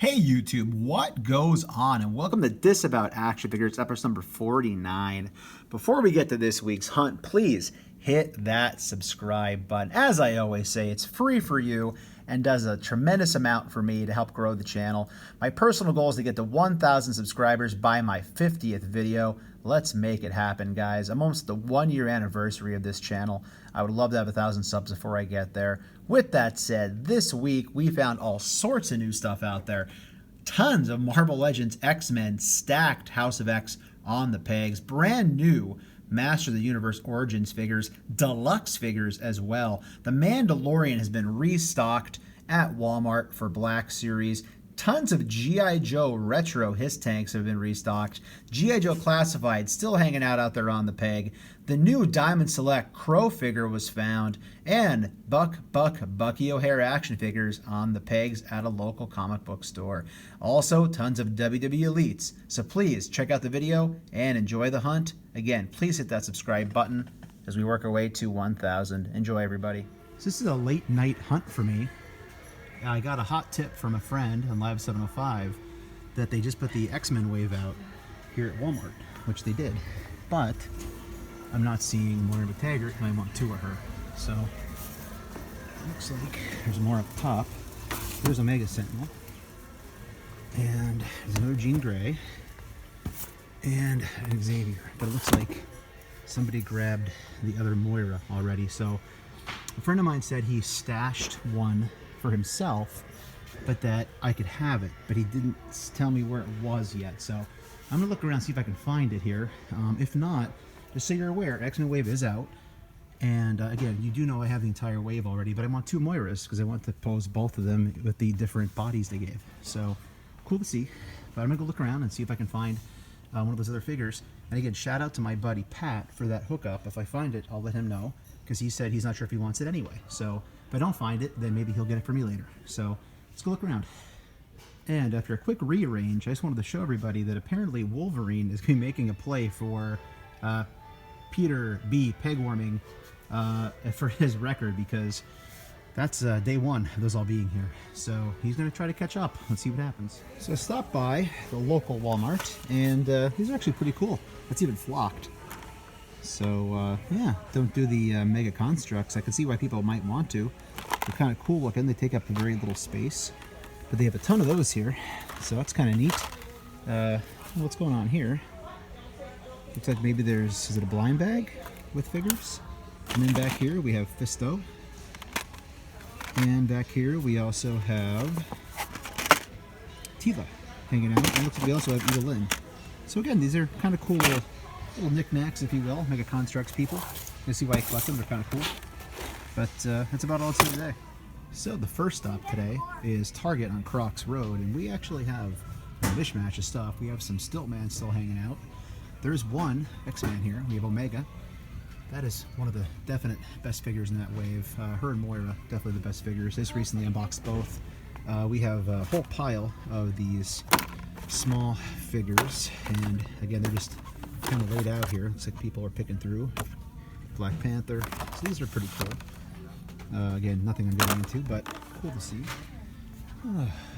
Hey YouTube, what goes on? And welcome to This About Action Figures, episode number 49. Before we get to this week's hunt, please hit that subscribe button. As I always say, it's free for you and does a tremendous amount for me to help grow the channel. My personal goal is to get to 1,000 subscribers by my 50th video. Let's make it happen, guys. I'm almost at the 1-year anniversary of this channel. I would love to have 1,000 subs before I get there. With that said, this week we found all sorts of new stuff out there. Tons of Marvel Legends X-Men stacked House of X on the pegs. Brand new Master of the Universe Origins figures, deluxe figures as well. The Mandalorian has been restocked at Walmart for Black Series. Tons of G.I. Joe Retro His Tanks have been restocked. G.I. Joe Classified still hanging out there on the peg. The new Diamond Select Crow figure was found. And Bucky O'Hare action figures on the pegs at a local comic book store. Also, tons of WWE Elites. So please check out the video and enjoy the hunt. Again, please hit that subscribe button as we work our way to 1,000. Enjoy, everybody. So this is a late night hunt for me. I got a hot tip from a friend on Live 705 that they just put the X-Men wave out here at Walmart, which they did. But I'm not seeing Moira McTaggart, and I want two of her. So looks like there's more up top. There's Omega Sentinel, and there's another Jean Grey, and an Xavier. But it looks like somebody grabbed the other Moira already. So a friend of mine said he stashed one for himself, but that I could have it, but he didn't tell me where it was yet. So I'm gonna look around, see if I can find it here. If not, just so you're aware, X-Men wave is out. And again, you do know I have the entire wave already, but I want two Moiras because I want to pose both of them with the different bodies they gave. So cool to see. But I'm gonna go look around and see if I can find one of those other figures. And again, shout out to my buddy Pat for that hookup. If I find it, I'll let him know, because he said he's not sure if he wants it anyway. So if I don't find it, then maybe he'll get it for me later. So let's go look around. And after a quick rearrange, I just wanted to show everybody that apparently Wolverine is going to be making a play for Peter B. Pegwarming for his record, because that's day one of those all being here. So he's going to try to catch up. Let's see what happens. So I stopped by the local Walmart, and these are actually pretty cool. It's even flocked. So yeah, don't do the Mega Construx. I can see why people might want to. They're kind of cool looking. They take up a very little space, but they have a ton of those here, so that's kind of neat. What's going on here? Looks like maybe there's, is it a blind bag with figures? And then back here we have Fisto, and back here we also have Tila hanging out. And looks like we also have Eda Lynn. So again, these are kind of cool little knickknacks, if you will, Mega Construx people. You see why I collect them, they're kind of cool. But that's about all it's here today. So the first stop today is Target on Crocs Road, and we actually have a mishmash of stuff. We have some Stiltman still hanging out. There's one X-Man here. We have Omega. That is one of the definite best figures in that wave. Her and Moira, definitely the best figures. They just recently unboxed both. We have a whole pile of these small figures, and again, they're just kind of laid out here. Looks like people are picking through. Black Panther. So these are pretty cool. Again, nothing I'm getting into, but cool to see.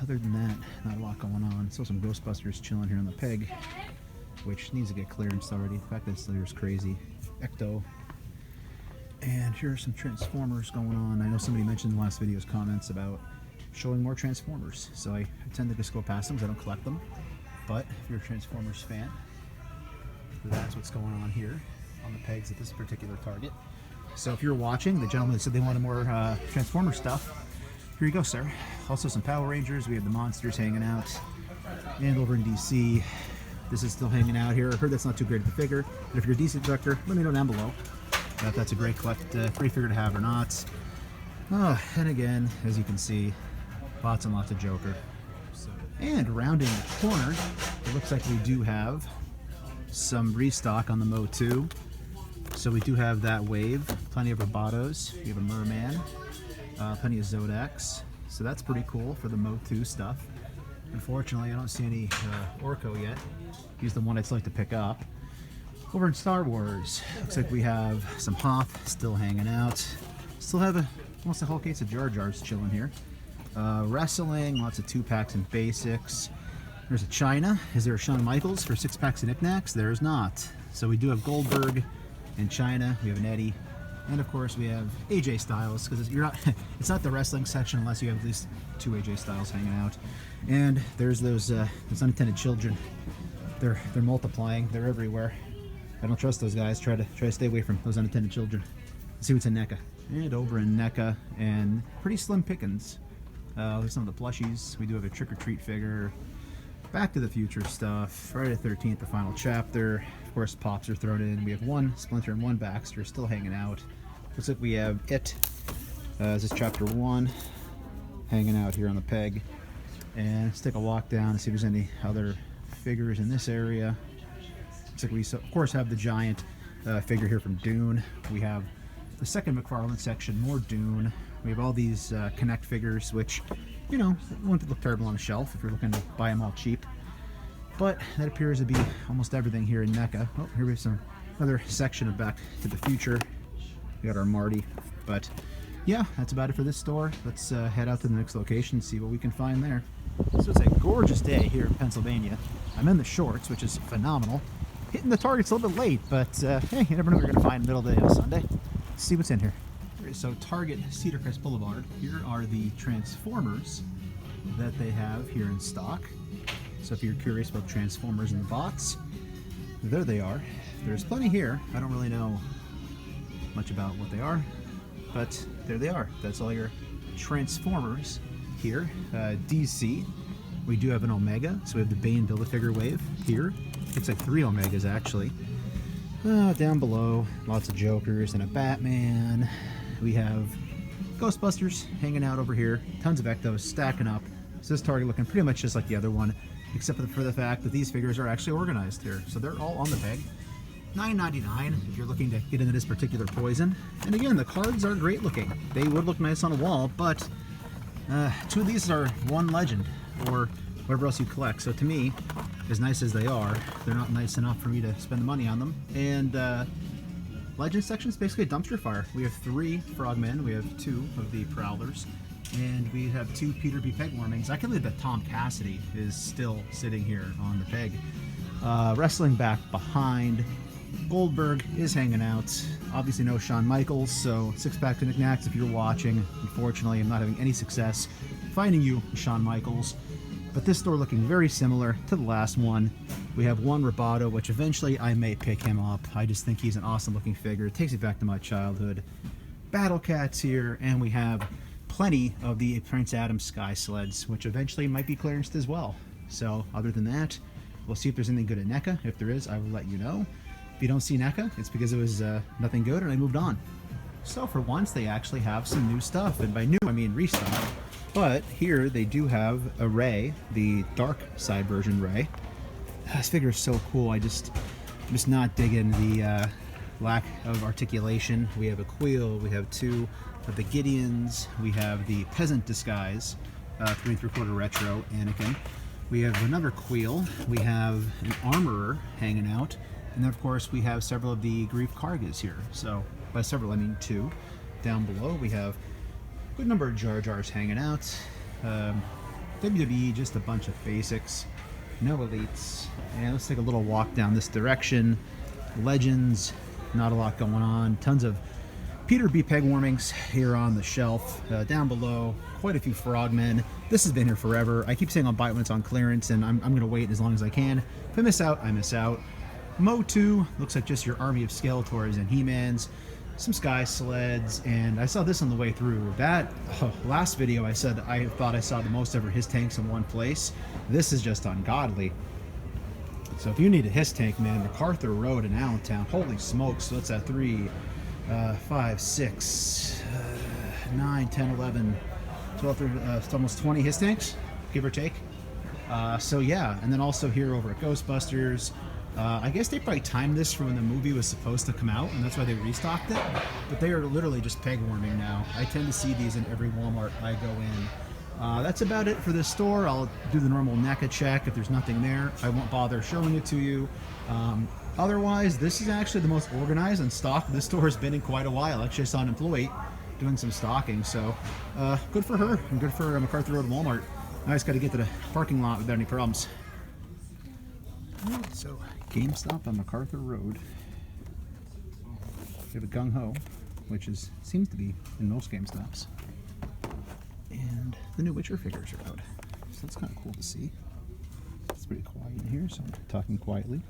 Other than that, not a lot going on. Still some Ghostbusters chilling here on the peg, which needs to get clearance already. The fact that it's there is crazy. Ecto. And here are some Transformers going on. I know somebody mentioned in the last video's comments about showing more Transformers, so I tend to just go past them because I don't collect them. But if you're a Transformers fan, that's what's going on here on the pegs at this particular Target. So if you're watching, the gentleman said they wanted more Transformer stuff. Here you go, sir. Also some Power Rangers. We have the Monsters hanging out. And over in DC, this is still hanging out here. I heard that's not too great of a figure, but if you're a decent collector, let me know down below if that's a great figure to have or not. Oh, and again, as you can see, lots and lots of Joker. And rounding the corner, it looks like we do have some restock on the MOTU. So we do have that wave, plenty of Robotos. We have a Merman, plenty of Zodiacs. So that's pretty cool for the MOTU stuff. Unfortunately, I don't see any Orko yet. He's the one I'd like to pick up. Over in Star Wars, looks like we have some Hoth still hanging out. Still have almost a whole case of Jar Jars chilling here. Wrestling, lots of 2-packs and basics. There's a China. Is there a Shawn Michaels for 6-packs of knickknacks? There's not. So we do have Goldberg and China. We have an Eddie. And of course we have AJ Styles, because it's not the wrestling section unless you have at least 2 AJ Styles hanging out. And there's those unintended children. They're multiplying. They're everywhere. I don't trust those guys. Try to stay away from those unintended children. Let's see what's in NECA. And over in NECA, and pretty slim pickings. There's some of the plushies. We do have a Trick or Treat figure. Back to the Future stuff. Friday the 13th, the final chapter. Of course, Pops are thrown in. We have 1 Splinter and 1 Baxter still hanging out. Looks like we have It. This is chapter 1 hanging out here on the peg. And let's take a walk down and see if there's any other figures in this area. Looks like we, of course, have the giant figure here from Dune. We have the second McFarlane section, more Dune. We have all these Connect figures, which, you know, wouldn't look terrible on a shelf if you're looking to buy them all cheap. But that appears to be almost everything here in NECA. Oh, here we have another section of Back to the Future. We got our Marty. But yeah, that's about it for this store. Let's head out to the next location and see what we can find there. So it's a gorgeous day here in Pennsylvania. I'm in the shorts, which is phenomenal. Hitting the targets a little bit late, but hey, you never know what you're going to find in the middle of the day on a Sunday. Let's see what's in here. So Target Cedarcrest Boulevard. Here are the Transformers that they have here in stock. So if you're curious about Transformers in the box, there they are. There's plenty here. I don't really know much about what they are, but there they are. That's all your Transformers here. DC. We do have an Omega, so we have the Bane Build-A-Figure wave here. Looks like 3 Omegas actually. Down below, lots of Jokers and a Batman. We have Ghostbusters hanging out over here. Tons of Ectos stacking up. So this Target looking pretty much just like the other one, except for the fact that these figures are actually organized here. So they're all on the peg. $9.99 if you're looking to get into this particular poison. And again, the cards are great looking. They would look nice on a wall, but 2 of these are 1 legend or whatever else you collect. So to me, as nice as they are, they're not nice enough for me to spend the money on them. And legend section is basically a dumpster fire. We have 3 Frogmen, we have 2 of the Prowlers, and we have 2 Peter B. Pegwarmings. I can believe that Tom Cassidy is still sitting here on the peg. Wrestling back behind. Goldberg is hanging out. Obviously no Shawn Michaels, so 6-pack of knickknacks if you're watching. Unfortunately, I'm not having any success finding you Shawn Michaels. But this store looking very similar to the last one. We have 1 Roboto, which eventually I may pick him up. I just think he's an awesome looking figure. It takes me back to my childhood. Battle Cats here, and we have plenty of the Prince Adam Sky Sleds, which eventually might be clearanced as well. So other than that, we'll see if there's anything good at NECA. If there is, I will let you know. If you don't see NECA, it's because it was nothing good and I moved on. So for once, they actually have some new stuff, and by new I mean restock. But here they do have a Ray, the dark side version Ray. This figure is so cool. I'm just not digging the lack of articulation. We have a Queel, we have 2 of the Gideons, we have the Peasant Disguise, 3 3/4 retro Anakin. We have another Queel, we have an Armorer hanging out, and then of course we have several of the Grief Kargas here. So by several I mean 2. Down below we have a good number of Jar Jars hanging out. WWE, just a bunch of basics. No elites. And let's take a little walk down this direction. Legends, not a lot going on. Tons of Peter B. Pegwarmings here on the shelf. Down below, quite a few Frogmen. This has been here forever. I keep saying I'll buy it when it's on clearance, and I'm going to wait as long as I can. If I miss out, I miss out. MOTU, looks like just your army of Skeletors and He-Mans. Some Sky Sleds, and I saw this on the way through. That last video I said I thought I saw the most ever His tanks in one place. This is just ungodly. So if you need a His tank, man, MacArthur Road in Allentown, holy smokes. So it's at 3, 5, 6, 9, 10, 11, 12, it's almost 20 His tanks, give or take. So yeah, and then also here over at Ghostbusters, I guess they probably timed this for when the movie was supposed to come out, and that's why they restocked it. But they are literally just peg warming now. I tend to see these in every Walmart I go in. That's about it for this store. I'll do the normal NECA check. If there's nothing there, I won't bother showing it to you. Otherwise, this is actually the most organized and stocked this store has been in quite a while. Actually, I saw an employee doing some stocking. So good for her and good for MacArthur Road Walmart. I just got to get to the parking lot without any problems. Alright, so GameStop on MacArthur Road. We have a Gung Ho, which seems to be in most GameStops. And the new Witcher figures are out. So that's kind of cool to see. It's pretty quiet in here, so I'm talking quietly.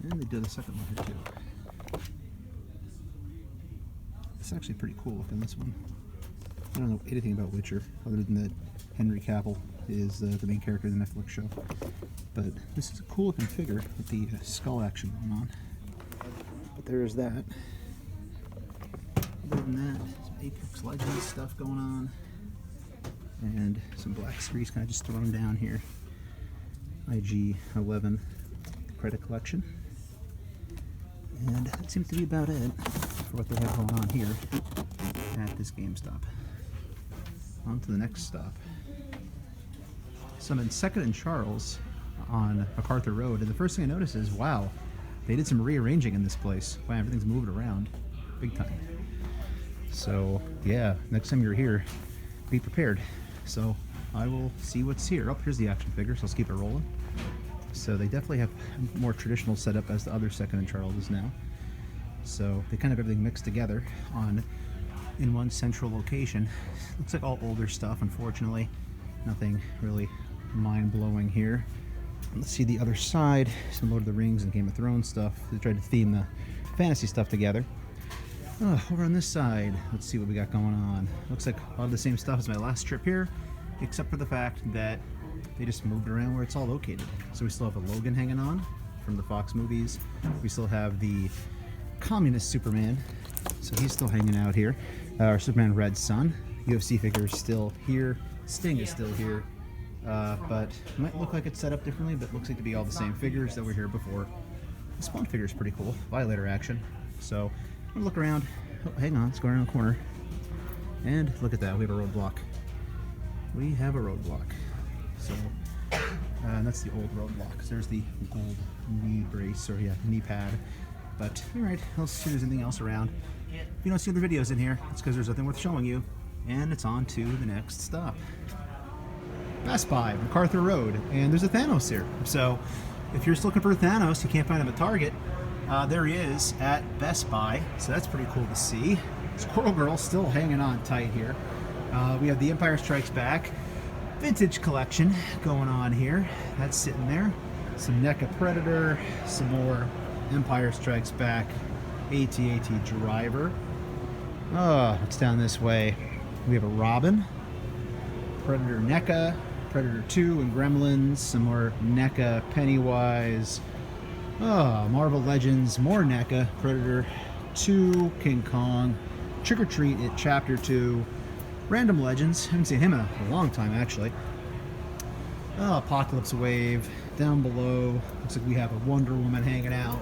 And they did a second one here too. It's actually pretty cool looking, this one. I don't know anything about Witcher, other than that Henry Cavill is the main character of the Netflix show. But this is a cool looking figure with the skull action going on. But there is that. Other than that, some Apex Legends stuff going on. And some black screens kind of just thrown down here. IG-11 credit collection. And that seems to be about it for what they have going on here at this GameStop. On to the next stop. So I'm in 2nd and Charles on MacArthur Road, and the first thing I noticed is, wow, they did some rearranging in this place. Wow, everything's moved around big time. So yeah, next time you're here, be prepared. So I will see what's here. Oh, here's the action figures. Let's keep it rolling. So they definitely have a more traditional setup as the other 2nd and Charles is now. So they kind of have everything mixed together in one central location. Looks like all older stuff, unfortunately. Nothing really mind-blowing here. Let's see the other side. Some Lord of the Rings and Game of Thrones stuff. They tried to theme the fantasy stuff together. Over on this side, let's see what we got going on. Looks like a lot of the same stuff as my last trip here, except for the fact that they just moved around where it's all located. So we still have a Logan hanging on from the Fox movies. We still have the communist Superman, so he's still hanging out here. Our Superman Red Sun. UFC figure is still here. Sting is still here. But it might look like it's set up differently, but it looks like to be all the same figures that were here before. The Spawn figure is pretty cool. Violator action. So I'm gonna look around. Oh, hang on, let's go around the corner. And look at that, we have a roadblock. We have a roadblock. So, and that's the old roadblock. So there's the gold knee brace, or yeah, knee pad. But, alright, let's see if there's anything else around. If you don't see other videos in here, it's because there's nothing worth showing you. And it's on to the next stop. Best Buy, MacArthur Road. And there's a Thanos here. So, if you're just looking for Thanos, you can't find him at Target, there he is at Best Buy. So that's pretty cool to see. Squirrel Girl still hanging on tight here. We have the Empire Strikes Back vintage collection going on here. That's sitting there. Some NECA Predator, some more Empire Strikes Back AT-AT Driver. It's down this way. We have a Robin, Predator NECA, Predator 2 and Gremlins, some more NECA Pennywise. Marvel Legends, more NECA, Predator 2, King Kong, Trick or Treat at Chapter 2, Random Legends, haven't seen him in a long time actually. Apocalypse Wave, down below, looks like we have a Wonder Woman hanging out.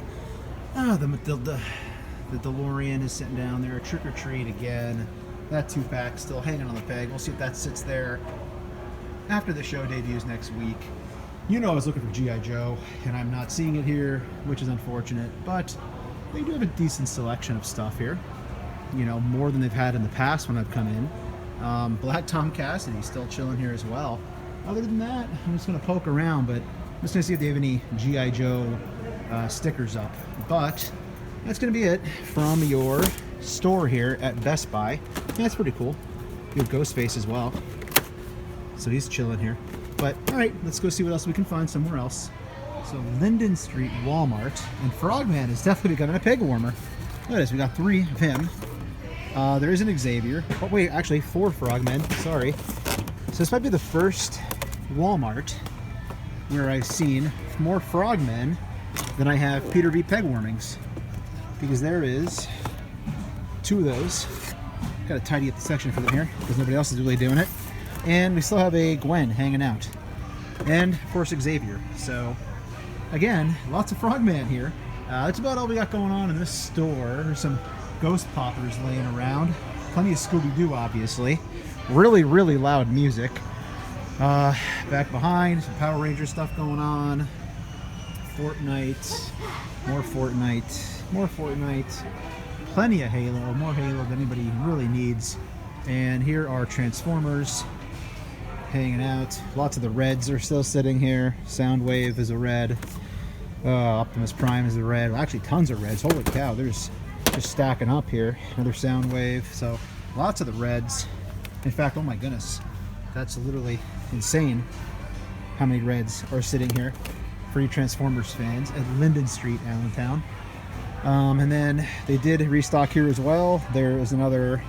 The DeLorean is sitting down there, Trick or Treat again. That 2-pack still hanging on the peg. We'll see if that sits there after the show debuts next week. You know I was looking for G.I. Joe, and I'm not seeing it here, which is unfortunate, but they do have a decent selection of stuff here. You know, more than they've had in the past when I've come in. Black Tom Cassidy's still chilling here as well. Other than that, I'm just going to poke around, but I'm just going to see if they have any G.I. Joe stickers up. But that's going to be it from your store here at Best Buy. Yeah, that's pretty cool. You have Ghostface as well. So he's chilling here. But, alright, let's go see what else we can find somewhere else. So, Linden Street Walmart. And Frogman is definitely becoming a peg warmer. Look at this, we got 3 of him. There is an Xavier. Oh, wait, actually, 4 Frogmen. Sorry. So this might be the first Walmart where I've seen more Frogmen than I have Peter V peg warmings. Because there is 2 of those. Gotta tidy up the section for them here, because nobody else is really doing it. And we still have a Gwen hanging out. And, of course, Xavier. So, again, lots of Frogman here. That's about all we got going on in this store. There's some Ghost Poppers laying around. Plenty of Scooby-Doo, obviously. Really, really loud music. Back behind, some Power Ranger stuff going on. Fortnite, more Fortnite, more Fortnite, plenty of Halo, more Halo than anybody really needs. And here are Transformers hanging out. Lots of the reds are still sitting here. Soundwave is a red. Optimus Prime is a red. Well, actually, tons of reds. Holy cow, there's just stacking up here. Another Soundwave. So lots of the reds. In fact, oh my goodness, that's literally insane how many reds are sitting here for you Transformers fans at Linden Street, Allentown. And then they did restock here as well. There is another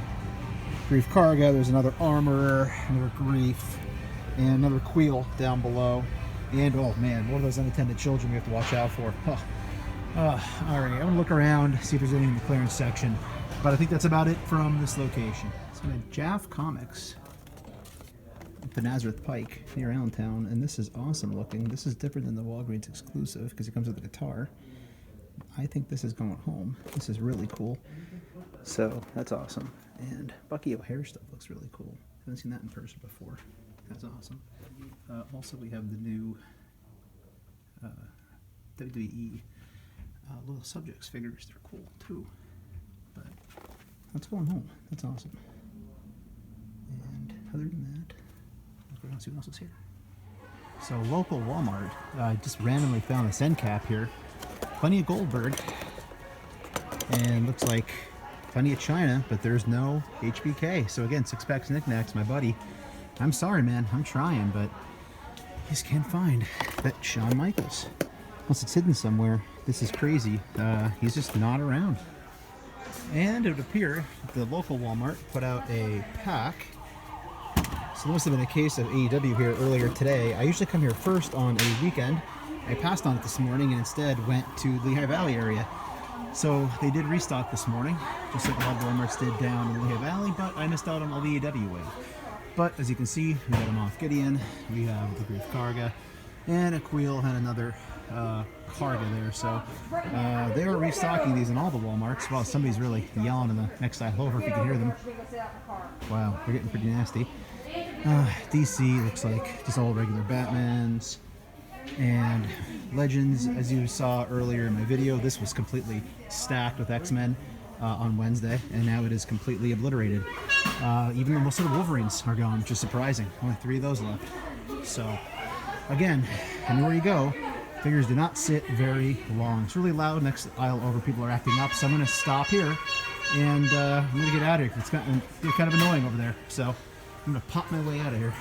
Grief Karga, there's another Armorer, another Grief, and another Queel down below. And oh man, one of those unattended children we have to watch out for. Alright, I'm gonna look around, see if there's anything in the clearance section. But I think that's about it from this location. It's in a Jaff Comics at the Nazareth Pike near Allentown, and this is awesome looking. This is different than the Walgreens exclusive because it comes with a guitar. I think this is going home. This is really cool. So that's awesome. And Bucky O'Hare stuff looks really cool. Haven't seen that in person before. That's awesome. Also, we have the new WWE little subjects figures. They're cool too. But that's going home. That's awesome. And other than that, let's go down and see what else is here. So local Walmart. I just randomly found this end cap here. Plenty of Goldberg. And looks like plenty of China, but there's no HBK. So again, Six Packs Knickknacks, my buddy. I'm sorry, man. I'm trying, but I just can't find that Shawn Michaels. Unless it's hidden somewhere. This is crazy. He's just not around. And it would appear the local Walmart put out a pack. So there must have been a case of AEW here earlier today. I usually come here first on a weekend. I passed on it this morning and instead went to the Lehigh Valley area. So they did restock this morning, just like a lot of Walmarts did down in Lehigh Valley, but I missed out on all the AEW wave. But as you can see, we got a Moff Gideon, we have the Grief Karga, and a Queel and another Karga there. So they are restocking these in all the Walmarts. Wow, somebody's really yelling in the next aisle over if you can hear them. Wow, they're getting pretty nasty. DC looks like just all regular Batmans. And Legends, as you saw earlier in my video, this was completely stacked with X-Men on Wednesday, and now it is completely obliterated. Even most of the Wolverines are gone, which is surprising. Only 3 of those left. So, again, anywhere you go, figures do not sit very long. It's really loud next aisle over. People are acting up, so I'm going to stop here, and I'm going to get out of here. It's kind of annoying over there, so I'm going to pop my way out of here.